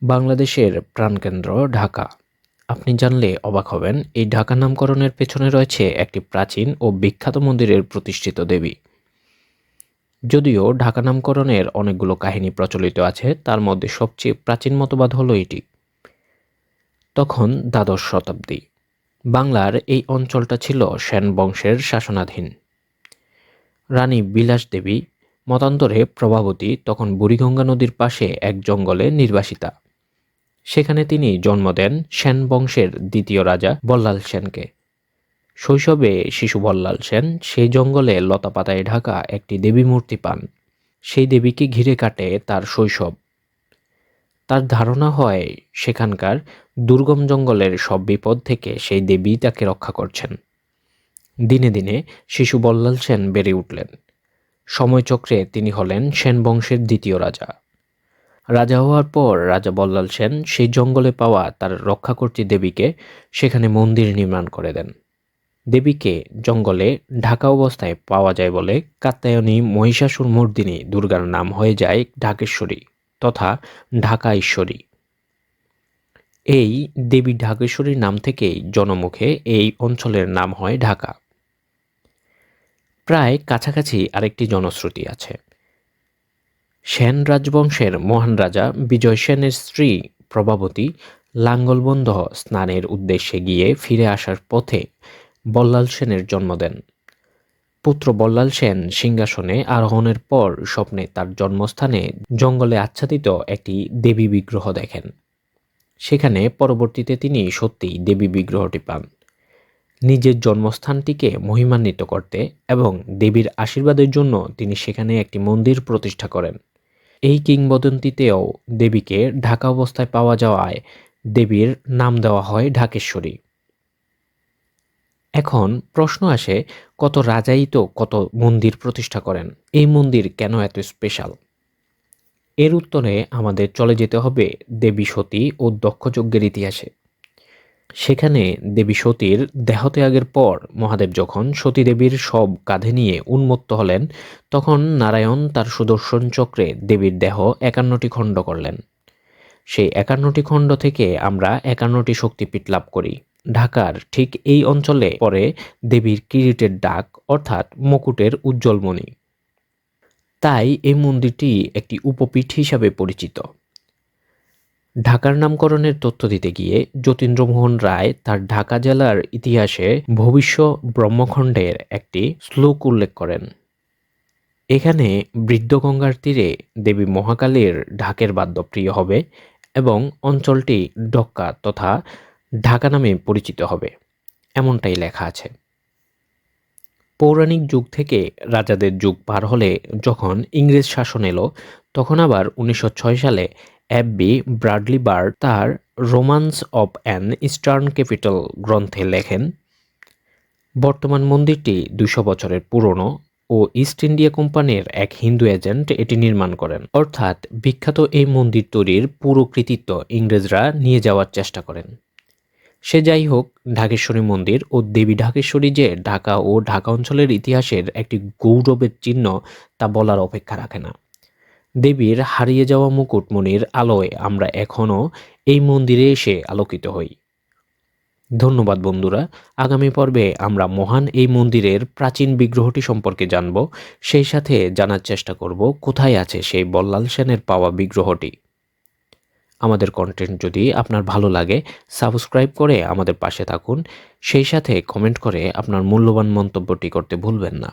বাংলাদেশের প্রাণকেন্দ্র ঢাকা। আপনি জানলে অবাক হবেন, এই ঢাকা নামকরণের পেছনে রয়েছে একটি প্রাচীন ও বিখ্যাত মন্দিরের প্রতিষ্ঠিত দেবী। যদিও ঢাকা নামকরণের অনেকগুলো কাহিনী প্রচলিত আছে, তার মধ্যে সবচেয়ে প্রাচীন মতবাদ হলো এটি। তখন দ্বাদশ শতাব্দী বাংলার এই অঞ্চলটা ছিল সেন বংশের শাসনাধীন। রানী বিলাস দেবী, মতান্তরে প্রভাবতী, তখন বুড়িগঙ্গা নদীর পাশে এক জঙ্গলে নির্বাসিতা। সেখানে তিনি জন্ম দেন সেন বংশের দ্বিতীয় রাজা বল্লাল সেনকে। শৈশবে শিশু বল্লাল সেন সেই জঙ্গলে লতাপাতায় ঢাকা একটি দেবী মূর্তি পান। সেই দেবীকে ঘিরে কাটে তার শৈশব। তার ধারণা হয় সেখানকার দুর্গম জঙ্গলের সব বিপদ থেকে সেই দেবী তাকে রক্ষা করছেন। দিনে দিনে শিশু বল্লাল সেন বেড়ে উঠলেন। সময়চক্রে তিনি হলেন সেন বংশের দ্বিতীয় রাজা। রাজা হওয়ার পর রাজা বল্লাল সেন সেই জঙ্গলে পাওয়া তার রক্ষাকর্ত্রী দেবীকে সেখানে মন্দির নির্মাণ করে দেন। দেবীকে জঙ্গলে ঢাকা অবস্থায় পাওয়া যায় বলে কাত্যায়নী মহিষাসুর মর্দিনী দুর্গার নাম হয়ে যায় ঢাকেশ্বরী তথা ঢাকা ঈশ্বরী। এই দেবী ঢাকেশ্বরীর নাম থেকেই জনমুখে এই অঞ্চলের নাম হয় ঢাকা। প্রায় কাছাকাছি আরেকটি জনশ্রুতি আছে। সেন রাজবংশের মহান রাজা বিজয় সেনের স্ত্রী প্রভাবতী লাঙ্গলবন্ধ স্নানের উদ্দেশ্যে গিয়ে ফিরে আসার পথে বল্লাল সেনের জন্ম দেন। পুত্র বল্লাল সেন সিংহাসনে আরোহণের পর স্বপ্নে তার জন্মস্থানে জঙ্গলে আচ্ছাদিত একটি দেবী বিগ্রহ দেখেন। সেখানে পরবর্তীতে তিনি সত্যিই দেবী বিগ্রহটি পান। নিজের জন্মস্থানটিকে মহিমান্বিত করতে এবং দেবীর আশীর্বাদের জন্য তিনি সেখানে একটি মন্দির প্রতিষ্ঠা করেন। এই কিংবদন্তিতেও দেবীকে ঢাকা অবস্থায় পাওয়া যাওয়ায় দেবীর নাম দেওয়া হয় ঢাকেশ্বরী। এখন প্রশ্ন আসে, কত রাজাই তো কত মন্দির প্রতিষ্ঠা করেন, এই মন্দির কেন এত স্পেশাল? এর উত্তরে আমাদের চলে যেতে হবে দেবী সতী ও দক্ষযজ্ঞের ইতিহাসে। সেখানে দেবী সতীর দেহত্যাগের পর মহাদেব যখন সতী দেবীর সব কাঁধে নিয়ে উন্মত্ত হলেন, তখন নারায়ণ তার সুদর্শন চক্রে দেবীর দেহ ৫১টি খণ্ড করলেন। সেই ৫১টি খণ্ড থেকে আমরা ৫১টি শক্তিপীঠ লাভ করি। ঢাকার ঠিক এই অঞ্চলে পড়ে দেবীর কিরিটের ডাক অর্থাৎ মুকুটের উজ্জ্বল মণি। তাই এই মন্দিরটি একটি উপপীঠ হিসাবে পরিচিত। ঢাকার নামকরণের তথ্য দিতে গিয়ে যতীন্দ্রমোহন রায় তার ঢাকা জেলার ইতিহাসে ভবিষ্য ব্রহ্মখণ্ডের একটি শ্লোক উল্লেখ করেন। এখানে বৃদ্ধগঙ্গার তীরে দেবী মহাকালীর ঢাকের বাদ্য প্রিয় হবে এবং অঞ্চলটি ডক্কা তথা ঢাকা নামে পরিচিত হবে, এমনটাই লেখা আছে। পৌরাণিক যুগ থেকে রাজাদের যুগ পার হলে যখন ইংরেজ শাসন এলো, তখন আবার ১৯০৬ সালে এফ.বি. ব্র্যাডলি বার্ড তার romance of an eastern capital গ্রন্থে লেখেন, বর্তমান মন্দিরটি ২০০ বছরের পুরনো ও ইস্ট ইন্ডিয়া কোম্পানির এক হিন্দু এজেন্ট এটি নির্মাণ করেন। অর্থাৎ বিখ্যাত এই মন্দির তৈরির পুরো কৃতিত্ব ইংরেজরা নিয়ে যাওয়ার চেষ্টা করেন। সে যাই হোক, ঢাকেশ্বরী মন্দির ও দেবী ঢাকেশ্বরী যে ঢাকা ও ঢাকা অঞ্চলের ইতিহাসের একটি গৌরবের চিহ্ন, তা বলার অপেক্ষা রাখে না। দেবীর হারিয়ে যাওয়া মুকুটমণির আলোয় আমরা এখনও এই মন্দিরে এসে আলোকিত হই। ধন্যবাদ বন্ধুরা। আগামী পর্বে আমরা মহান এই মন্দিরের প্রাচীন বিগ্রহটি সম্পর্কে জানব, সেই সাথে জানার চেষ্টা করব কোথায় আছে সেই বল্লাল সেনের পাওয়া বিগ্রহটি। আমাদের কন্টেন্ট যদি আপনার ভালো লাগে, সাবস্ক্রাইব করে আমাদের পাশে থাকুন, সেই সাথে কমেন্ট করে আপনার মূল্যবান মন্তব্যটি করতে ভুলবেন না।